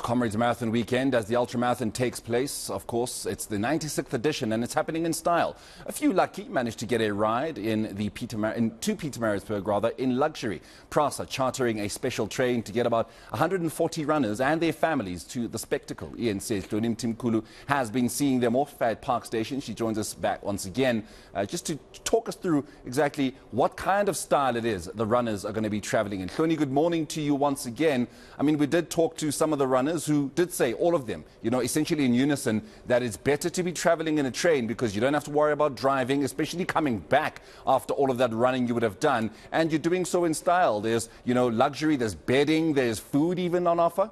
Comrades Marathon weekend as the ultramarathon takes place. Of course, it's the 96th edition and it's happening in style. A few lucky managed to get a ride to Pietermaritzburg in luxury. Prasa chartering a special train to get about 140 runners and their families to the spectacle. eNCA's Hloni Mtimkulu has been seeing them off at Park Station. She joins us back once again just to talk us through exactly what kind of style it is the runners are going to be traveling in. Hloni, good morning to you once again. I mean, we did talk to some of the runners who did say, all of them, essentially in unison, that it's better to be traveling in a train because you don't have to worry about driving, especially coming back after all of that running you would have done. And you're doing so in style. There's, luxury, there's bedding, there's food even on offer.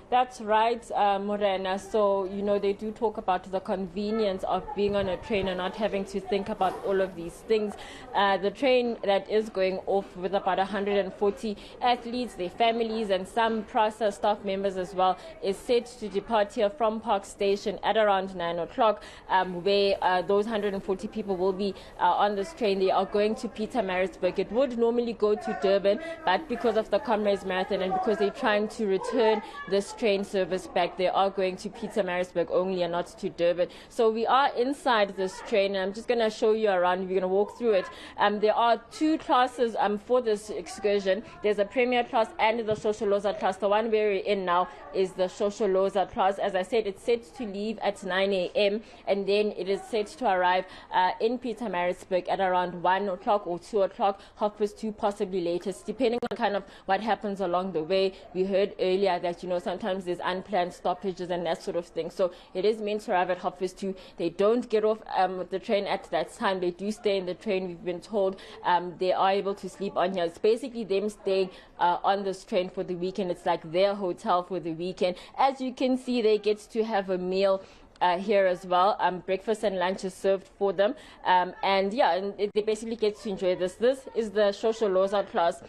That's right, Morena. So, they do talk about the convenience of being on a train and not having to think about all of these things. The train that is going off with about 140 athletes, their families, and some Prasa staff members as well, is set to depart here from Park Station at around 9 o'clock, where those 140 people will be on this train. They are going to Pietermaritzburg. It would normally go to Durban, but because of the Comrades Marathon and because they're trying to return this train service back, they are going to Pietermaritzburg only and not to Durban. So we are inside this train, and I'm just going to show you around. We're going to walk through it. There are two classes for this excursion. There's a premier class and the Shosholoza class. The one we're in now is the Shosholoza class. As I said, it's set to leave at 9 a.m. and then it is set to arrive in Pietermaritzburg at around 1 o'clock or 2 o'clock, 2:30, possibly latest, depending on kind of what happens along the way. We heard earlier that, sometimes there's unplanned stoppages and that sort of thing. So it is meant to arrive at 2:30. They don't get off the train at that time. They do stay in the train. We've been told they are able to sleep on here. It's basically them staying on this train for the weekend. It's like their hotel for the weekend. As you can see, they get to have a meal here as well. Breakfast and lunch is served for them. And they basically get to enjoy this. This is the Shosholoza class,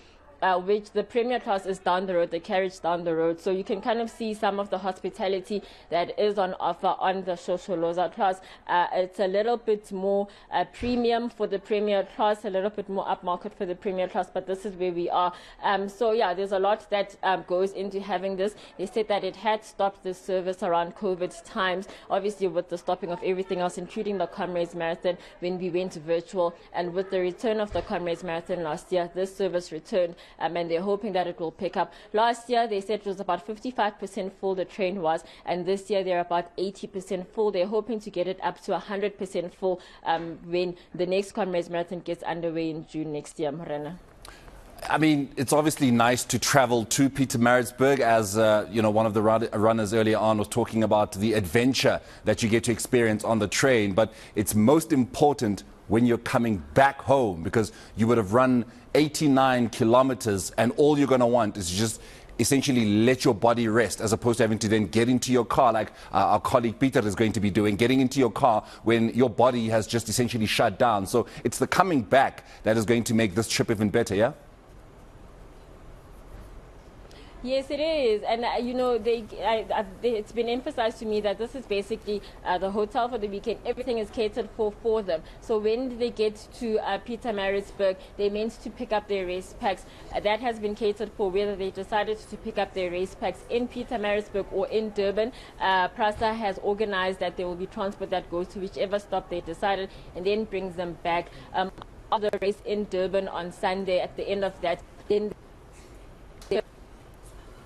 which the premier class is down the road, the carriage down the road. So you can kind of see some of the hospitality that is on offer on the Shosholoza class. It's a little bit more premium for the premier class, a little bit more upmarket for the premier class, but this is where we are. There's a lot that goes into having this. They said that it had stopped the service around COVID times, obviously with the stopping of everything else, including the Comrades Marathon when we went virtual. And with the return of the Comrades Marathon last year, this service returned. And they're hoping that it will pick up. Last year, they said it was about 55% full, the train was, and this year they're about 80% full. They're hoping to get it up to 100% full when the next Comrades Marathon gets underway in June next year, Morena. I mean, it's obviously nice to travel to Pietermaritzburg, as one of the runners earlier on was talking about the adventure that you get to experience on the train. But it's most important when you're coming back home, because you would have run 89 kilometers and all you're going to want is just essentially let your body rest, as opposed to having to then get into your car like our colleague Peter is going to be doing, getting into your car when your body has just essentially shut down. So it's the coming back that is going to make this trip even better, yeah? Yes, it is. And, it's been emphasized to me that this is basically the hotel for the weekend. Everything is catered for them. So when they get to Pietermaritzburg, they're meant to pick up their race packs. That has been catered for, whether they decided to pick up their race packs in Pietermaritzburg or in Durban. Prasa has organized that there will be transport that goes to whichever stop they decided and then brings them back. The race in Durban on Sunday, at the end of that, then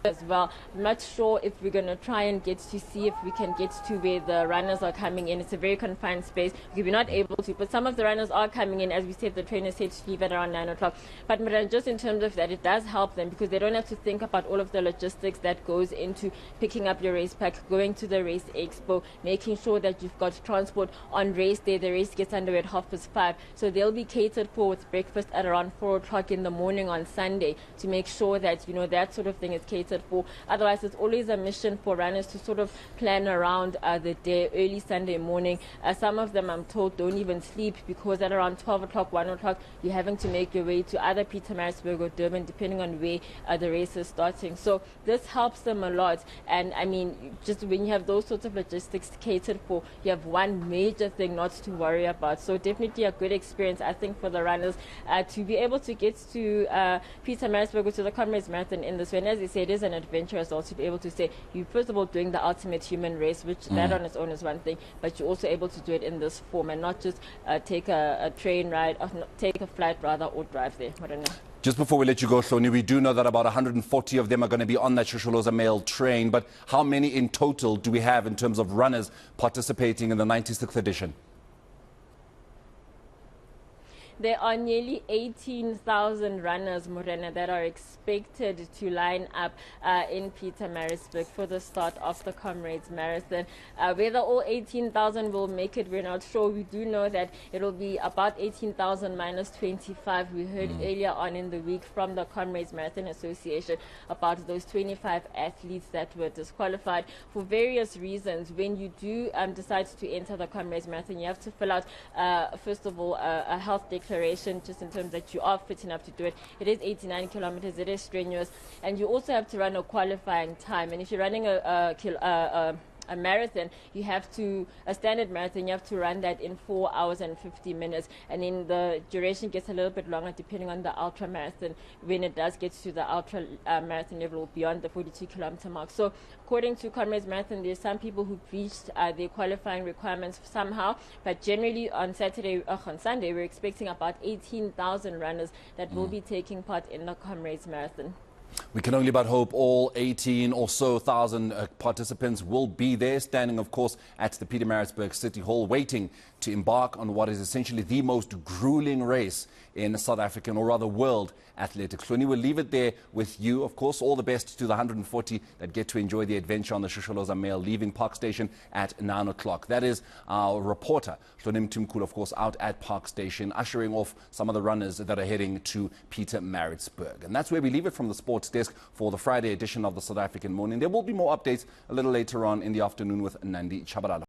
as well. I'm not sure if we're going to try and get to see if we can get to where the runners are coming in. It's a very confined space. We're not able to, but some of the runners are coming in. As we said, the train is set to leave at around 9 o'clock. But just in terms of that, it does help them because they don't have to think about all of the logistics that goes into picking up your race pack, going to the race expo, making sure that you've got transport on race day. The race gets underway at 5:30. So they'll be catered for with breakfast at around 4 o'clock in the morning on Sunday to make sure that, that sort of thing is catered catered for. Otherwise, it's always a mission for runners to sort of plan around the day, early Sunday morning. Some of them, I'm told, don't even sleep because at around 12 o'clock, 1 o'clock, you're having to make your way to either Pietermaritzburg or Durban, depending on where the race is starting. So this helps them a lot. And I mean, just when you have those sorts of logistics catered for, you have one major thing not to worry about. So definitely a good experience, I think, for the runners to be able to get to Pietermaritzburg, to the Comrades Marathon in this way. And as you say, it is an adventure as well, to be able to say you first of all doing the ultimate human race, which that on its own is one thing, but you're also able to do it in this form and not just take a train ride, or take a flight rather, or drive there. I don't know. Just before we let you go, Hloni, we do know that about 140 of them are going to be on that Shosholoza Mail train, but how many in total do we have in terms of runners participating in the 96th edition? There are nearly 18,000 runners, Morena, that are expected to line up in Pietermaritzburg for the start of the Comrades Marathon. Whether all 18,000 will make it, we're not sure. We do know that it will be about 18,000 minus 25. We heard earlier on in the week from the Comrades Marathon Association about those 25 athletes that were disqualified for various reasons. When you do decide to enter the Comrades Marathon, you have to fill out, first of all, a health declaration, just in terms that you are fit enough to do it. It is 89 kilometers, it is strenuous, and you also have to run a qualifying time. And if you're running a marathon, you have to, a standard marathon, you have to run that in 4 hours and 50 minutes. And then the duration gets a little bit longer depending on the ultra marathon. When it does get to the ultra marathon level beyond the 42-kilometer mark. So according to Comrades Marathon, there's some people who've reached their qualifying requirements somehow. But generally on Sunday, we're expecting about 18,000 runners that will be taking part in the Comrades Marathon. We can only but hope all 18 or so thousand participants will be there, standing, of course, at the Pietermaritzburg City Hall, waiting to embark on what is essentially the most grueling race in South African, or rather world, athletics. Hloni, we'll leave it there with you. Of course, all the best to the 140 that get to enjoy the adventure on the Shosholoza Mail, leaving Park Station at 9 o'clock. That is our reporter, Hloni Mtimkulu, of course, out at Park Station, ushering off some of the runners that are heading to Pietermaritzburg. And that's where we leave it from the sports desk for the Friday edition of the South African Morning. There will be more updates a little later on in the afternoon with Nandi Chabalala.